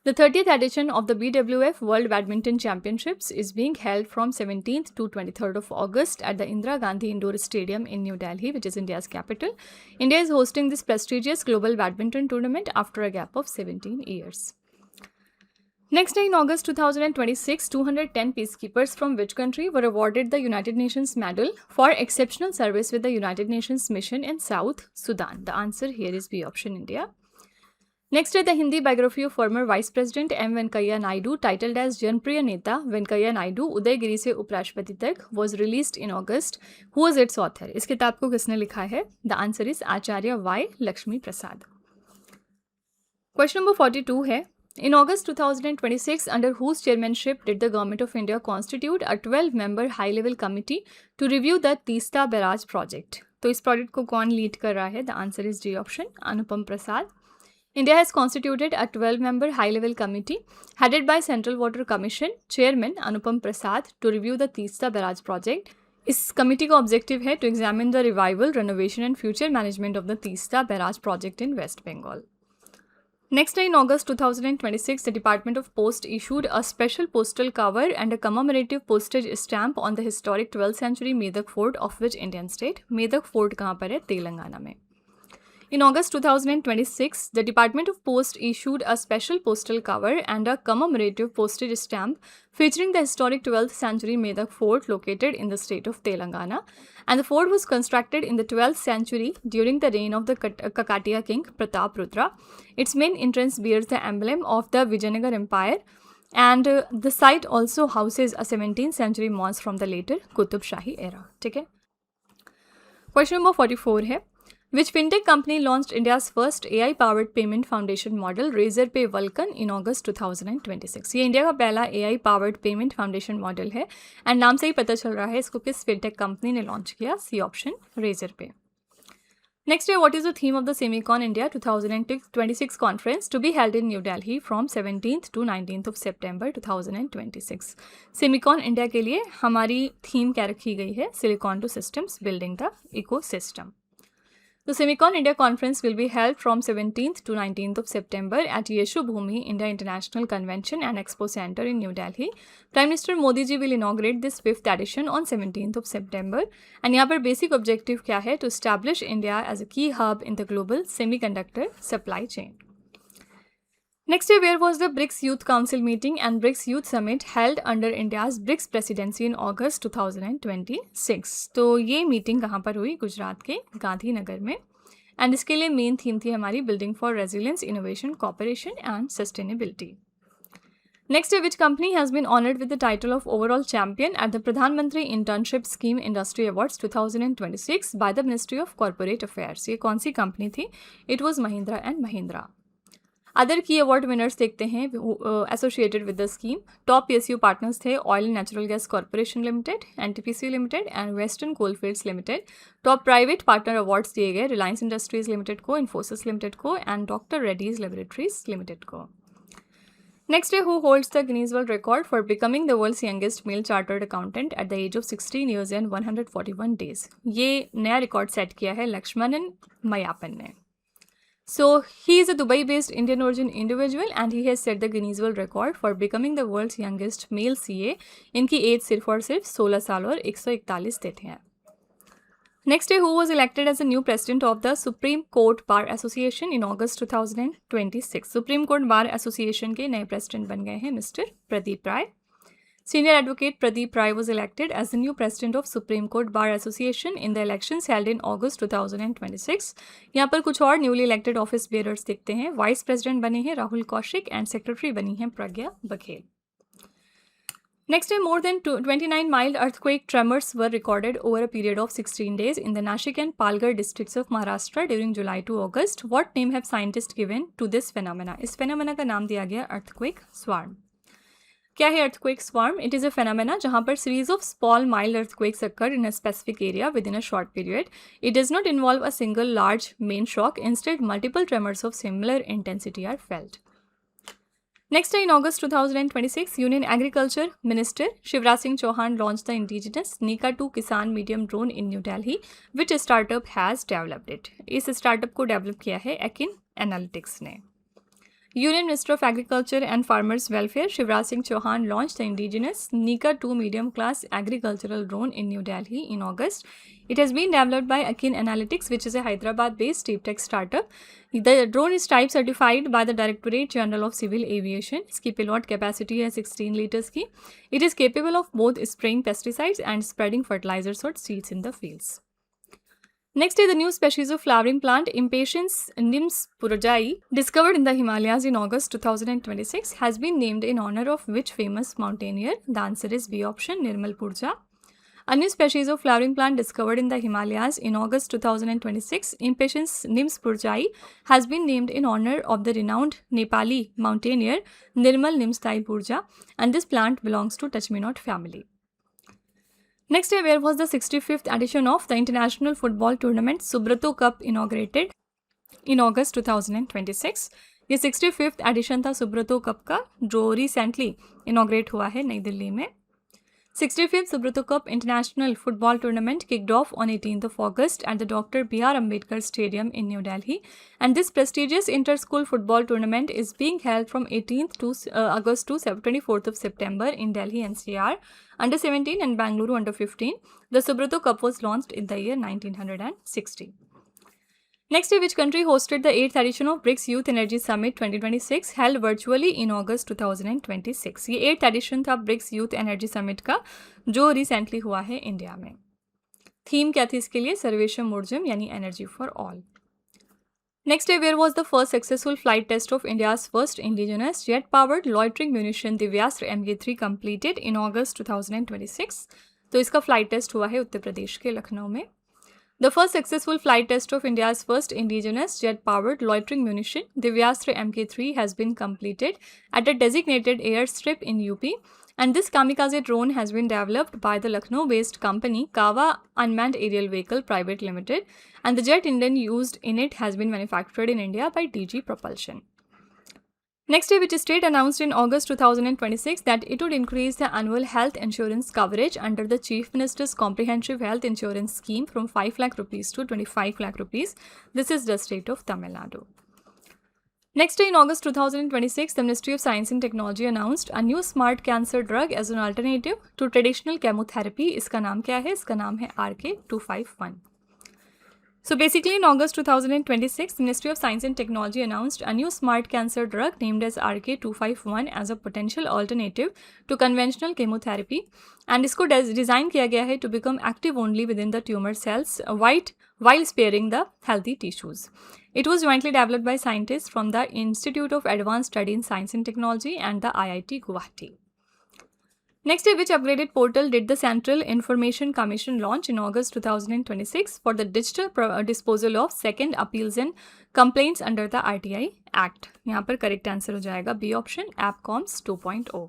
The 30th edition of the BWF World Badminton Championships is being held from 17th to 23rd of August at the Indira Gandhi Indoor Stadium in New Delhi, which is India's capital. India is hosting this prestigious global badminton tournament after a gap of 17 years. Next, in August 2026, 210 peacekeepers from which country were awarded the United Nations Medal for exceptional service with the United Nations mission in South Sudan? The answer here is B option, India. Next is the Hindi biography of former Vice President M. Venkaiah Naidu titled as Janpriya Neta Venkaiah Naidu Udayagiri से उपराष्ट्रपति तक was released in August. Who was its author? इस किताब को किसने लिखा है? The answer is Acharya Y. Lakshmi Prasad. Question number 42 है In August 2026, under whose chairmanship did the Government of India constitute a 12-member high-level committee to review the Teesta barrage project? तो इस project को कौन लीड कर रहा है? The answer is D option, Anupam Prasad. India has constituted a 12-member high-level committee headed by Central Water Commission Chairman Anupam Prasad to review the Teesta barrage project. इस committee का objective है to examine the revival, renovation and future management of the Teesta barrage project in West Bengal. Next, in August 2026, the Department of Post issued a special postal cover and a commemorative postage stamp on the historic 12th century Medak Fort of which Indian state? Medak Fort कहाँ पर है? तेलंगाना में. In August 2026, the Department of Post issued a special postal cover and a commemorative postage stamp featuring the historic 12th century Medak Fort located in the state of Telangana. And the fort was constructed in the 12th century during the reign of the Kakatiya king Prataprudra. Its main entrance bears the emblem of the Vijayanagar Empire. And the site also houses a 17th century mosque from the later Qutub Shahi era. ठीक है. Question number 44 है. Which fintech company launched India's first AI-powered payment foundation model, Razorpay Vulcan, in August 2026? ये India का पहला AI-powered payment foundation model है and नाम से ही पता चल रहा है इसको किस fintech कंपनी ने लॉन्च किया. C option, Razorpay. Next year, what is the theme of the Semicon India 2026 conference to be held in New Delhi from 17th to 19th of September 2026? Semicon India के लिए हमारी theme क्या रखी गई है? Silicon to Systems, Building the Ecosystem. The Semicon India Conference will be held from 17th to 19th of September at Yeshu Bhumi India International Convention and Expo Center in New Delhi. Prime Minister Modi ji will inaugurate this 5th edition on 17th of September. And यहाँ पर basic objective क्या है? To establish India as a key hub in the global semiconductor supply chain. Next year, where was the BRICS Youth Council meeting and BRICS Youth Summit held under India's BRICS presidency in August 2026? तो ये meeting कहाँ पर हुई? गुजरात के गांधीनगर में. And इसके लिए main theme थी हमारी building for resilience, innovation, cooperation and sustainability. Next year, which company has been honored with the title of overall champion at the Pradhan Mantri Internship Scheme Industry Awards 2026 by the Ministry of Corporate Affairs? ये कौन सी company थी? It was Mahindra and Mahindra. Other की award winners देखते हैं associated with the scheme. Top PSU partners थे Oil and Natural Gas Corporation Limited, NTPC Limited and Western Coalfields Limited. Top private partner awards दिए गए Reliance Industries Limited को, Infosys Limited को and doctor Reddy's Laboratories Limited को. Next, who holds the Guinness World Record for becoming the world's youngest male chartered accountant at the age of 16 years and 141 days? ये नया record set किया है लक्ष्मणन मयापन ने. So, he is a Dubai-based Indian origin individual and he has set the Guinness World Record for becoming the world's youngest male CA. इनकी as सिर्फ और सिर्फ 16 साल और 141 दिन है. Next day, who was elected as the new president of the Supreme Court Bar Association in August 2026? Supreme Court Bar Association के नए president बन गए हैं mister Pradeep Rai. Senior Advocate Pradeep Rai was elected as the new president of Supreme Court Bar Association in the elections held in August 2026. यहाँ पर कुछ और newly elected office bearers दिखते हैं. Vice President बने हैं राहुल कौशिक and Secretary बनी हैं प्रज्ञा Baghel. Next day, more than 29 mild earthquake tremors were recorded over a period of 16 days in the Nashik and Palghar districts of Maharashtra during July to August. What name have scientists given to this phenomena? इस phenomena का नाम दिया गया earthquake swarm. क्या है earthquake swarm? It is a phenomena जहाँ पर series of small mild earthquakes occur in a specific area within a short period. It does not involve a single large main shock. Instead, multiple tremors of similar intensity are felt. Next, in August 2026, Union Agriculture Minister Shivraj Singh Chauhan launched the indigenous Nika 2 Kisan medium drone in New Delhi. Which startup has developed it? इस startup को develop किया है Akin Analytics ने. Union Minister of Agriculture and Farmers Welfare Shivraj Singh Chauhan launched the indigenous Nika 2 medium class agricultural drone in New Delhi in August. It has been developed by Akin Analytics, which is a Hyderabad-based deep tech startup. The drone is type certified by the Directorate General of Civil Aviation. इसकी payload capacity है 16 liters की. It is capable of both spraying pesticides and spreading fertilizers or seeds in the fields. Next is the new species of flowering plant Impatiens nymphorojai, discovered in the Himalayas in August 2026, has been named in honor of which famous mountaineer? The answer is B option, Nirmal Purja. A new species of flowering plant discovered in the Himalayas in August 2026, Impatiens nimspurjai, has been named in honor of the renowned Nepali mountaineer Nirmal Nimstai Purja, and this plant belongs to Touch-me-not family. Next day, where was the 65th edition of the international football tournament Subrato Cup inaugurated in August 2026? ये 65th addition था Subroto cup का, जो recently inaugurate हुआ है नई दिल्ली में. 65th Subrato Cup International Football Tournament kicked off on 18th of August at the Dr. B.R. Ambedkar Stadium in New Delhi, and this prestigious inter-school football tournament is being held from 18th to August to 24th of September in Delhi NCR, under 17 and Bangalore under 15. The Subrato Cup was launched in the year 1960. Next day, which country hosted the 8th edition of BRICS Youth Energy Summit 2026 held virtually in August 2026? ये 8th edition था BRICS Youth Energy Summit का, जो recently हुआ है India में. Theme क्या थी इसके लिए? सर्वेशम ऊर्जम यानी energy for all. Next day, where was the first successful flight test of India's first indigenous jet-powered loitering munition Divyastra MK3 completed in August 2026? तो इसका फ्लाइट टेस्ट हुआ है उत्तर प्रदेश के लखनऊ में. The first successful flight test of India's first indigenous jet-powered loitering munition, Divyastra MK3, has been completed at a designated airstrip in UP, and this kamikaze drone has been developed by the Lucknow-based company Kawa Unmanned Aerial Vehicle Private Limited, and the jet engine used in it has been manufactured in India by DG Propulsion. Next day, which state announced in August 2026 that it would increase the annual health insurance coverage under the Chief Minister's Comprehensive Health Insurance Scheme from 5 lakh rupees to 25 lakh rupees. This is the state of Tamil Nadu. Next day, in August 2026, the Ministry of Science and Technology announced a new smart cancer drug as an alternative to traditional chemotherapy. इसका नाम क्या है? इसका नाम है RK251. So basically, in August 2026, the Ministry of Science and Technology announced a new smart cancer drug named as RK251 as a potential alternative to conventional chemotherapy, and इसको design किया गया है to become active only within the tumor cells while sparing the healthy tissues. It was jointly developed by scientists from the Institute of Advanced Study in Science and Technology and the IIT Guwahati. Next day, which upgraded portal did the Central Information Commission launch in August 2026 for the digital disposal of second appeals and complaints under the RTI Act? यहाँ पर correct answer हो जाएगा B option, एपकॉम्स 2.0.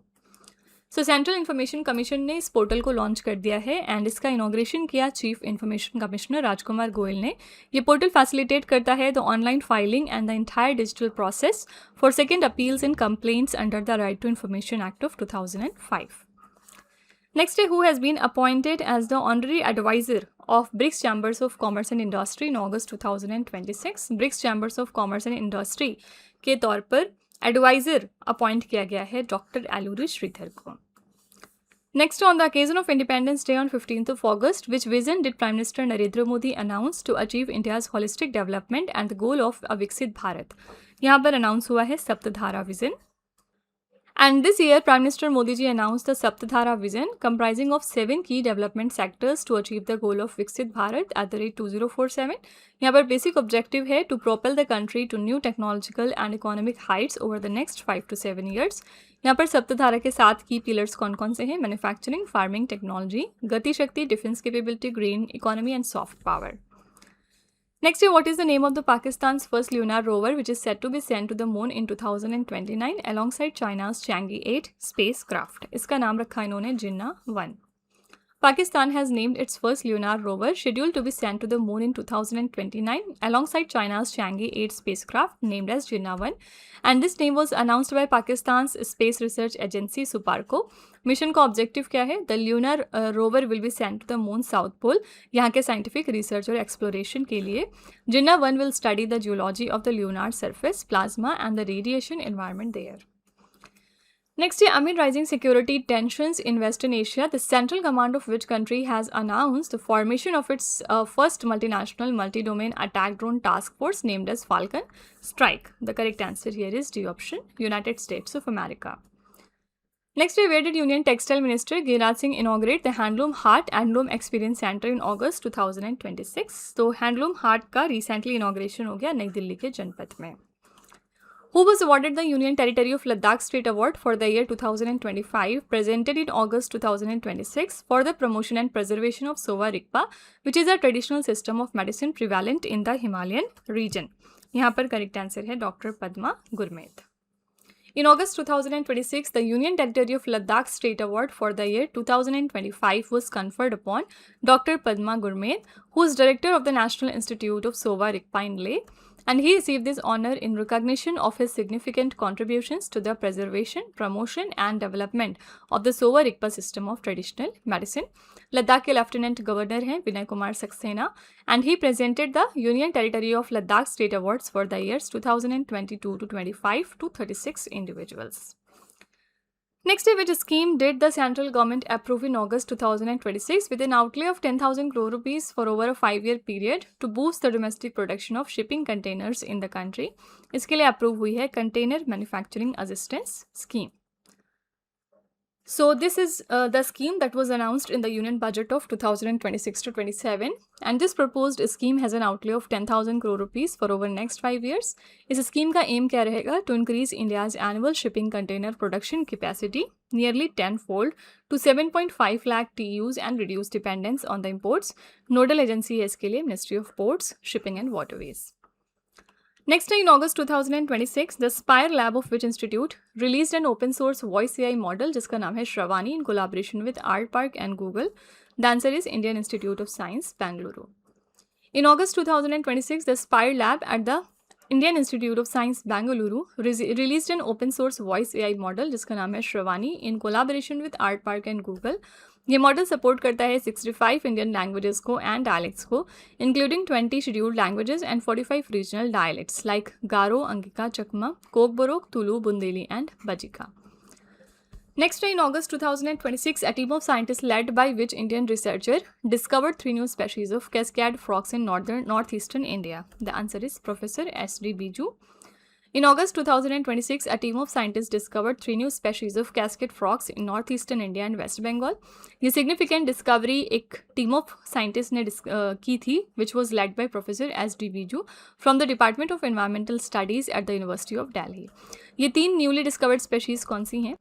So central information commission ने इस portal को launch कर दिया है, एंड इसका इनॉग्रेशन किया chief information commissioner Rajkumar Goyal ने. ये पोर्टल फैसिलिटेट करता है the online filing and the entire digital process for second appeals and complaints under the right to information act of 2005. Next day, who has been appointed as the honorary advisor of BRICS Chambers of Commerce and Industry in August 2026? BRICS Chambers of Commerce and Industry के तौर पर adviser appoint किया गया है doctor एलूरी Shridhar को. Next, on the occasion of Independence Day on 15th of August, which vision did Prime Minister Narendra Modi announce to achieve India's holistic development and the goal of a Viksit Bharat? यहाँ पर announce हुआ है सप्तधारा vision. And this year, Prime Minister Modi ji announced the Saptadhara Vision, comprising of 7 key development sectors to achieve the goal of Viksit Bharat at the rate 2047. यहाँ पर basic objective है to propel the country to new technological and economic heights over the next 5 to 7 years. यहाँ पर सप्तधारा के 7 key pillars कौन कौन से हैं? मैन्युफैक्चरिंग, फार्मिंग टेक्नोलॉजी, गति शक्ति, defence capability, green economy and soft power. Next year, what is the name of the Pakistan's first lunar rover which is set to be sent to the moon in 2029 alongside China's Chang'e 8 spacecraft? इसका नाम रखा इन्होंने जिन्ना 1. Pakistan has named its first lunar rover scheduled to be sent to the moon in 2029 alongside China's Chang'e 8 spacecraft named as Jinnah 1, and this name was announced by Pakistan's space research agency Suparco. Mission का objective क्या है? The lunar rover will be sent to the moon south pole, यहाँ के scientific research और exploration के लिए. Jinnah 1 will study the geology of the lunar surface, plasma and the radiation environment there. Next year, amid rising security tensions in Western Asia, the Central Command of which country has announced the formation of its first multinational multi-domain attack drone task force named as Falcon Strike? The correct answer here is D option, United States of America. Next year, where did Union Textile Minister Giriraj Singh inaugurate the Handloom Haat Handloom Experience Center in August 2026? तो Handloom Haat का recently inauguration हो गया नई दिल्ली के जनपथ में. Who was awarded the Union Territory of Ladakh State Award for the year 2025, presented in August 2026 for the promotion and preservation of Sowa Rigpa, which is a traditional system of medicine prevalent in the Himalayan region. यहाँ पर correct answer है doctor Padma Gurmeet. In August 2026, the Union Territory of Ladakh State Award for the year 2025 was conferred upon Dr. Padma Gurmeet, who is director of the National Institute of Sowa Rigpa in Leh, and he received this honor in recognition of his significant contributions to the preservation, promotion, and development of the Sowa Rigpa system of traditional medicine. Ladakh के lieutenant governor हैं Vinay Kumar Saxena, and he presented the Union Territory of Ladakh State Awards for the years 2022 to 25 to 36 individuals. Next, which scheme did the central government approve in August 2026 with an outlay of 10,000 crore rupees for over a 5-year period to boost the domestic production of shipping containers in the country? इसके लिए approve हुई है container manufacturing assistance scheme. So this is the scheme that was announced in the Union Budget of 2026 to 27, and this proposed scheme has an outlay of 10,000 crore rupees for over next 5 years. इस scheme का aim क्या रहेगा? To increase India's annual shipping container production capacity nearly tenfold to 7.5 lakh TEUs and reduce dependence on the imports. Nodal agency है इसके लिए Ministry of Ports, Shipping and Waterways. Next, in August 2026, the Spire Lab of which institute released an open source voice AI model जिसका नाम है Shravani in collaboration with ArtPark and Google. The answer is Indian Institute of Science, Bangalore. In August 2026, the Spire Lab at the Indian Institute of Science, Bangalore released an open source voice AI model जिसका नाम है Shravani in collaboration with ArtPark and Google. ये model support करता है 65 Indian languages को and dialects को, including 20 scheduled languages and 45 regional dialects like Garo, Angika, Chakma, Kokborok, Tulu, Bundeli and Bajjika. Next, in August 2026, a team of scientists led by which Indian researcher discovered 3 new species of cascade frogs in northeastern India? The answer is Professor S.D. Biju. In August 2026, a team of scientists discovered 3 new species of cascade frogs in northeastern India and West Bengal. ये significant discovery एक team of scientists ने की थी, which was led by Professor S.D. Biju from the Department of Environmental Studies at the University of Delhi. ये 3 newly discovered species कौन सी हैं?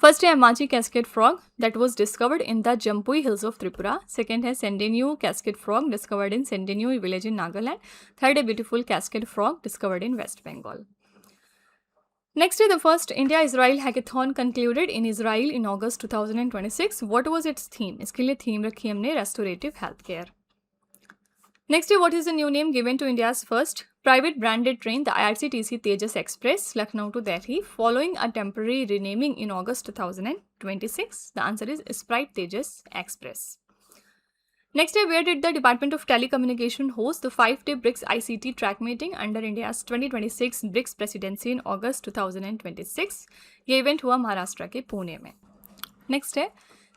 First है Amachi cascade frog that was discovered in the Jampui hills of Tripura. Second है Sendeniu cascade frog discovered in Sendeniu village in Nagaland. Third है beautiful cascade frog discovered in West Bengal. Next, the first India-Israel hackathon concluded in Israel in August 2026. What was its theme? इसके लिए theme रखी हमने restorative healthcare. Next, what is the new name given to India's first private branded train, the IRCTC Tejas Express, Lucknow to Delhi, following a temporary renaming in August 2026? The answer is Sprite Tejas Express. Next, where did the Department of Telecommunication host the 5-day BRICS ICT track meeting under India's 2026 BRICS presidency in August 2026? ये event हुआ महाराष्ट्र के पुणे में. Next है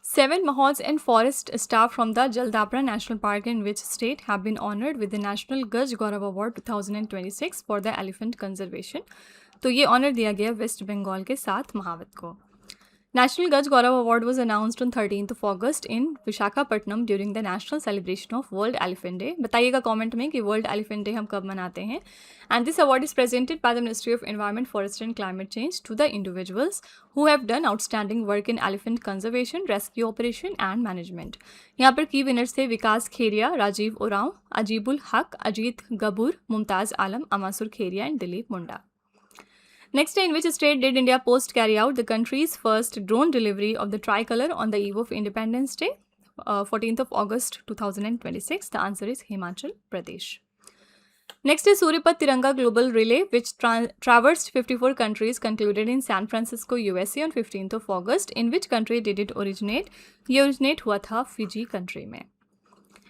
7 Mahouts and forest staff from the Jaldapra National Park in which state have been honored with the National Gaj Gaurav Award 2026 for the elephant conservation. तो ये honour दिया गया waste Bengal के 7 महावत को. National Gaj Gaurav Award was announced on 13th of August in Visakhapatnam during the national celebration of World Elephant Day. बताइएगा comment में कि World Elephant Day हम कब मनाते हैं. And this award is presented by the Ministry of Environment, Forest and Climate Change to the individuals who have done outstanding work in elephant conservation, rescue operation and management. यहाँ पर की winners थे विकास खेरिया, राजीव ओरांव, अजीबुल हक, अजीत गबूर, मुमताज़ आलम, अमासुर Kheria and Dilip Munda. Next, in which state did India Post carry out the country's first drone delivery of the tricolor on the eve of Independence Day, 14th of August 2026? The answer is Himachal Pradesh. Next is Suripat Tiranga Global Relay, which traversed 54 countries, concluded in San Francisco, USA on 15th of August. In which country did it originate? ये originate हुआ था Fiji country में.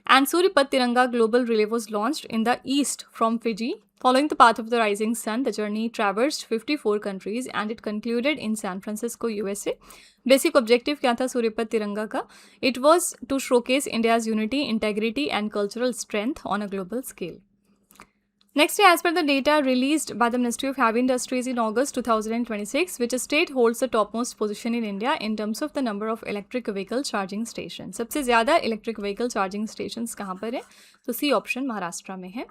And Suripat Tiranga Global Relay was launched in the east from Fiji. Following the path of the rising sun, the journey traversed 54 countries and it concluded in San Francisco, USA. Basic objective क्या था सूर्यपत तिरंगा का? It was to showcase India's unity, integrity and cultural strength on a global scale. Next, as per the data released by the Ministry of Heavy Industries in August 2026, which state holds the topmost position in India in terms of the number of electric vehicle charging stations? सबसे ज़्यादा electric vehicle charging stations कहाँ पर है? तो C option Maharashtra में है.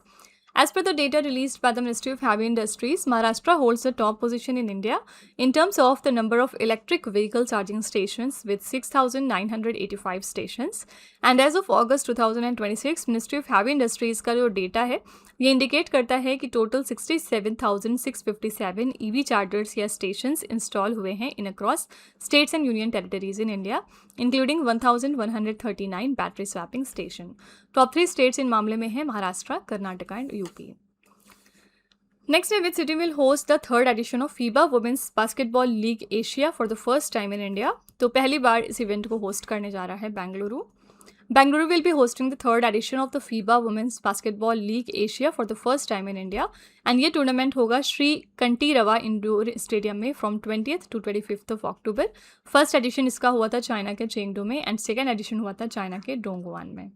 As per the data released by the Ministry of Heavy Industries, Maharashtra holds the top position in India in terms of the number of electric vehicle charging stations with 6,985 stations. And as of August 2026, Ministry of Heavy Industries का जो data है ये indicate करता है कि total 67,657 EV chargers या stations install हुए हैं in across states and union territories in India, including 1,139 battery swapping station. Top 3 states इन मामले में हैं Maharashtra, Karnataka and UP. Next है, which city will host the third edition of FIBA women's basketball league Asia for the first time in India. तो पहली बार इस event को host करने जा रहा है Bengaluru. Bengaluru will be hosting the third edition of the FIBA Women's Basketball League Asia for the first time in India, and ये tournament होगा श्री कंटी रवा इंडोर स्टेडियम में from 20th to 25th of October। First edition इसका हुआ था China के Chengdu में and second edition हुआ था चाइना के डोंगवान में।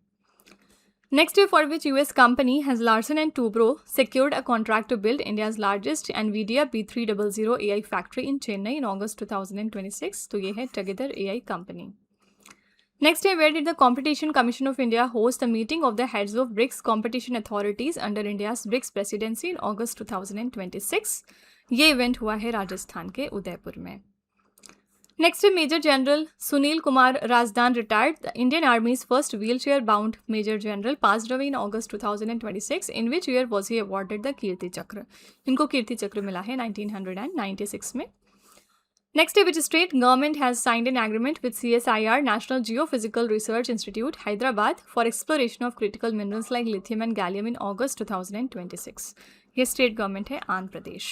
Next year, for which US company has Larsen & Toubro secured a contract to build India's largest NVIDIA B300 AI factory in Chennai in August 2026। तो ये है Together AI company। Next year, where did the Competition Commission of India host the meeting of the heads of BRICS competition authorities under India's BRICS presidency in August 2026? ये event हुआ है राजस्थान के उदयपुर में। Next है, major general Sunil Kumar Razdan retired, the Indian army's first wheelchair bound major general passed away in August 2026, in which year was he awarded the Kirti Chakra. इनको कीर्ति चक्र मिला है 1996 में। Next, which state government has signed an agreement with CSIR, National Geophysical Research Institute, Hyderabad, for exploration of critical minerals like lithium and gallium in August 2026. ये state government है Andhra Pradesh.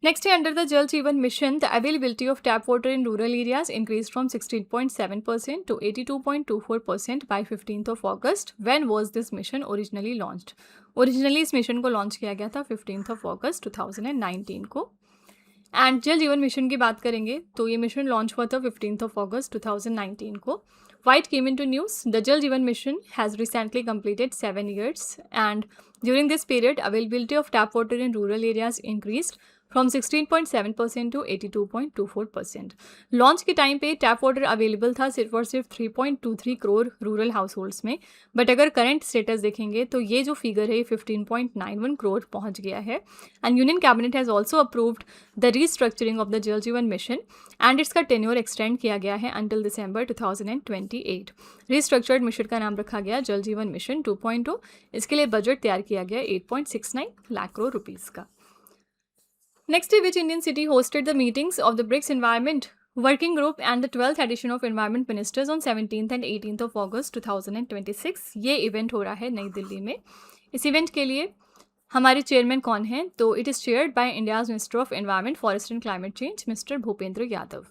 Next, under the Jal Jeevan Mission, the availability of tap water in rural areas increased from 16.7% to 82.24% by 15th of August. When was this mission originally launched? Originally इस mission को launch किया गया था 15th of August 2019 को। And जल Jeevan mission की बात करेंगे तो ये मिशन लॉन्च हुआ था 15th of August 2019 को। Why it came in to news, the Jal Jeevan mission has recently completed 7 years and during this period availability of tap water in rural areas increased from 16.7% to 82.24%। Launch के time पे tap water available था सिर्फ और सिर्फ 3.23 crore rural house holds में, but अगर current status देखेंगे तो ये जो फिगर है 15.91 करोड़ पहुंच गया है। And union cabinet has also approved the restructuring of the Jal Jeevan mission and इसका टेन्योर एक्सटेंड किया गया है अंटिल दिसंबर 2028। रीस्ट्रक्चर्ड मिशन का नाम रखा गया जल जीवन मिशन 2.0। इसके लिए बजट तैयार किया गया 8.69 लाख करोड़ रुपीज़ का। Next, which Indian city hosted the meetings of the BRICS Environment Working Group and the 12th edition of Environment Ministers on 17th and 18th of August 2026? ये इवेंट हो रहा है नई दिल्ली में। इस इवेंट के लिए हमारे चेयरमैन कौन हैं? तो it is chaired by India's minister of environment, forest and climate change, mister Bhupendra Yadav.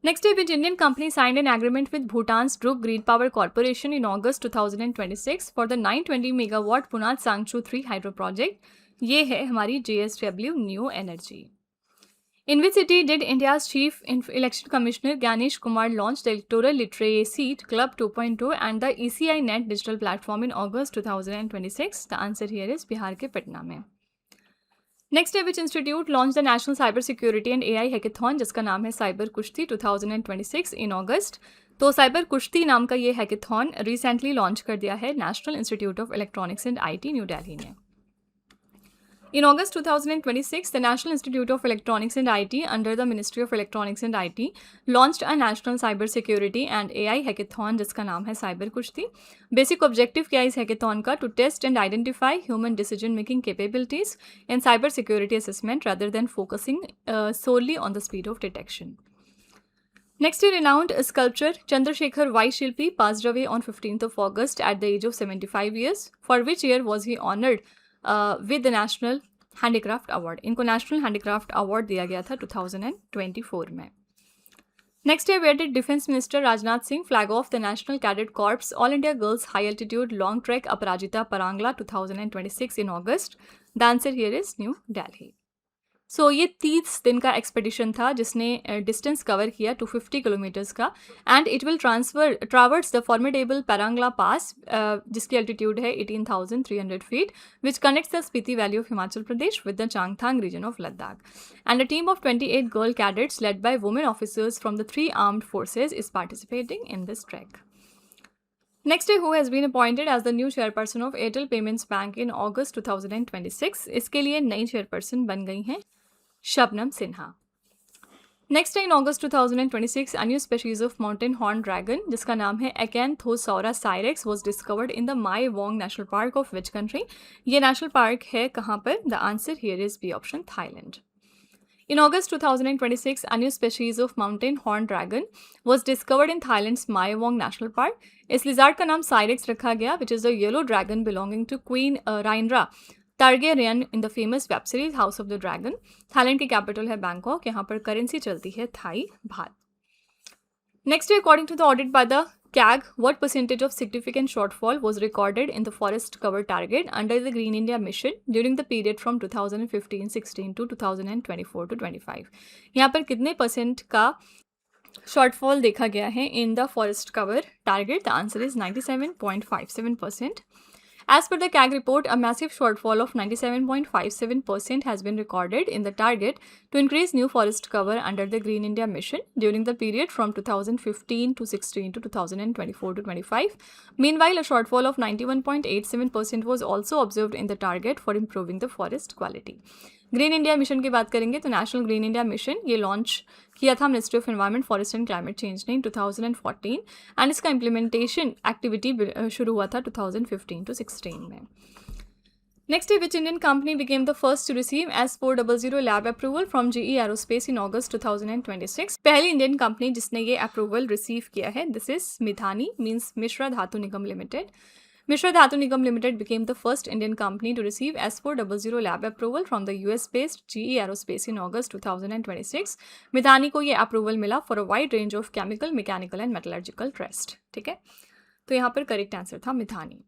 Next, which Indian company signed an agreement with Bhutan's Druk Green Power Corporation in August 2026 for the 920 megawatt Punat Sangchu 3 hydro project? ये है हमारी JSW new energy. In which city did India's chief election commissioner Gyanesh Kumar launch the electoral literacy club 2.0 and the ECI net digital platform in August 2026? The answer here is Bihar के पटना में। Next है, which institute launch the national cyber security and AI hackathon, जिसका नाम है cyber कुश्ती 2026 in अगस्त। तो cyber कुश्ती नाम का ये हैकेथॉन रिसेंटली लॉन्च कर दिया है national institute of electronics and IT new Delhi ने। In August 2026, the National Institute of Electronics and IT under the Ministry of Electronics and IT launched a National Cyber Security and AI Hackathon जिसका नाम है cyber कुश्ती। Basic objective क्या है इस hackathon का? To test and identify human decision making capabilities in cyber security assessment rather than focusing solely on the speed of detection. Next, a renowned sculptor Chandrasekhar Y. Shilpi passed away on 15th of August at the age of 75 years. For which year was he honored with the national handicraft award? इनको national handicraft award दिया गया था 2024 में। Next year, where did defence minister Rajnath Singh flag off the national cadet corps all India girls high altitude long trek Aparajita Parangla 2026 in August? The answer here is New Delhi. So ये 30 दिन का expedition था जिसने डिस्टेंस कवर किया 250 किलोमीटर्स का and it will traverse the formidable Parangla pass जिसकी altitude है 18,300 feet which connects the Spiti valley of Himachal Pradesh with the Changthang region of Ladakh and a team of 28 girl cadets led by women officers from the 3 armed forces is participating in this trek. Next है who has been appointed as the new chairperson of Airtel payments bank in August 2026। इसके लिए नई chairperson बन गई हैं Shabnam Sinha. Next है in August 2026 a new species of mountain horn dragon जिसका नाम है एकैंथोसौरा साइरेक्स was discovered in the Mae Wong national park of which country. ये नेशनल पार्क है कहाँ पर? The answer here is B option, Thailand. In August 2026, a new species of mountain horned dragon was discovered in Thailand's Mae Wong National Park. इस lizard का नाम साइरेक्स रखा गया, which is a yellow dragon belonging to Queen Rhaenyra Targaryen in the famous web series House of the Dragon. Thailand की capital है Bangkok, यहाँ पर currency चलती है थाई बात। Next, according to the audit by the CAG, what percentage of significant shortfall was recorded in the forest cover target under the Green India Mission during the period from 2015-16 to 2024-25? यहाँ पर कितने percent का shortfall देखा गया है in the forest cover target? The answer is 97.57%. As per the CAG report, a massive shortfall of 97.57% has been recorded in the target to increase new forest cover under the Green India Mission during the period from 2015 to 16 to 2024 to 25. Meanwhile, a shortfall of 91.87% was also observed in the target for improving the forest quality. Green India mission की बात करेंगे तो national green India mission ये launch किया था ministry of environment forest and climate change ने in 2014 and इसका implementation activity शुरू हुआ था 2015 to 16 में। नेक्स्ट है which Indian company became the first to receive S400 lab approval from GE aerospace in August 2026। पहली इंडियन कंपनी जिसने ये अप्रूवल रिसीव किया है दिस इज मिथानी मीन्स मिश्रा धातु निगम limited. Mishra Dhatu Nigam Limited became the first Indian company to receive S400 lab approval from the US-based GE Aerospace in August 2026. Midhani को ये approval मिला for a wide range of chemical, mechanical and metallurgical test. ठीक है, तो यहाँ पर correct answer था Midhani.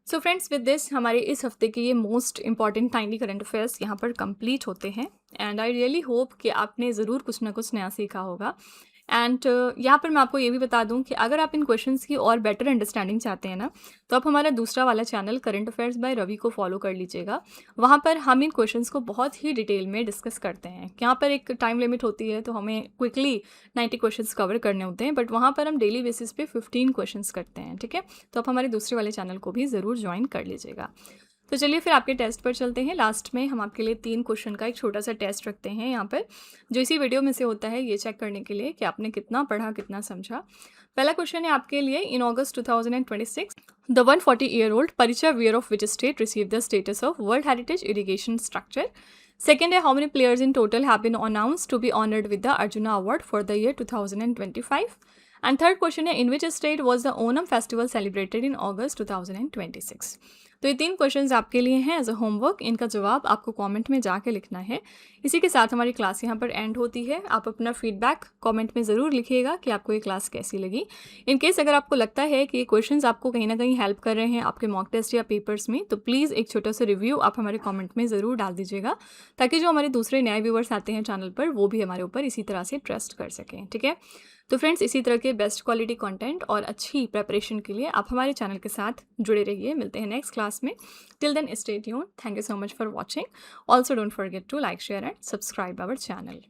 So friends, with this हमारे इस हफ्ते के ये most important timely current affairs यहाँ पर कंप्लीट होते हैं एंड आई रियली होप कि आपने ज़रूर कुछ ना कुछ नया सीखा होगा। एंड यहाँ पर मैं आपको ये भी बता दूँ कि अगर आप इन क्वेश्चंस की और बेटर अंडरस्टैंडिंग चाहते हैं ना तो आप हमारा दूसरा वाला channel current affairs by Ravi को फॉलो कर लीजिएगा। वहाँ पर हम इन क्वेश्चंस को बहुत ही डिटेल में डिस्कस करते हैं। यहाँ पर एक टाइम लिमिट होती है तो हमें क्विकली 90 क्वेश्चंस कवर करने होते हैं, बट वहाँ पर हम डेली बेसिस पे 15 क्वेश्चंस करते हैं। ठीक है, तो आप हमारे दूसरे वाले चैनल को भी ज़रूर ज्वाइन कर लीजिएगा। तो चलिए फिर आपके टेस्ट पर चलते हैं। लास्ट में हम आपके लिए 3 क्वेश्चन का एक छोटा सा टेस्ट रखते हैं यहाँ पर, जो इसी वीडियो में से होता है, ये चेक करने के लिए कि आपने कितना पढ़ा, कितना समझा। पहला क्वेश्चन है आपके लिए, इन अगस्त 2026 द 140-year-old परिचय weir of which state receive the status of world heritage irrigation structure. Second है, how many players in total have been announced to be honoured with the Arjuna award for the year 2025। And third question है, in which state was the Onam festival celebrated in August 2026। तो ये 3 questions आपके लिए हैं as a homework. इनका जवाब आपको comment में जाके लिखना है। इसी के साथ हमारी क्लास यहाँ पर एंड होती है। आप अपना फीडबैक कमेंट में ज़रूर लिखिएगा कि आपको ये क्लास कैसी लगी। इन केस अगर आपको लगता है कि ये क्वेश्चंस आपको कहीं ना कहीं हेल्प कर रहे हैं आपके मॉक टेस्ट या पेपर्स में, तो प्लीज़ एक छोटा सा रिव्यू आप हमारे कॉमेंट में ज़रूर डाल दीजिएगा, ताकि जो हमारे दूसरे नए व्यूवर्स आते हैं चैनल पर वो भी हमारे ऊपर इसी तरह से ट्रस्ट कर सकें। ठीक है, तो फ्रेंड्स, इसी तरह के बेस्ट क्वालिटी कंटेंट और अच्छी प्रिपरेशन के लिए आप हमारे चैनल के साथ जुड़े रहिए। मिलते हैं नेक्स्ट क्लास में। Till then stay tuned. Thank you so much for watching. Also don't forget to like, share and subscribe our channel.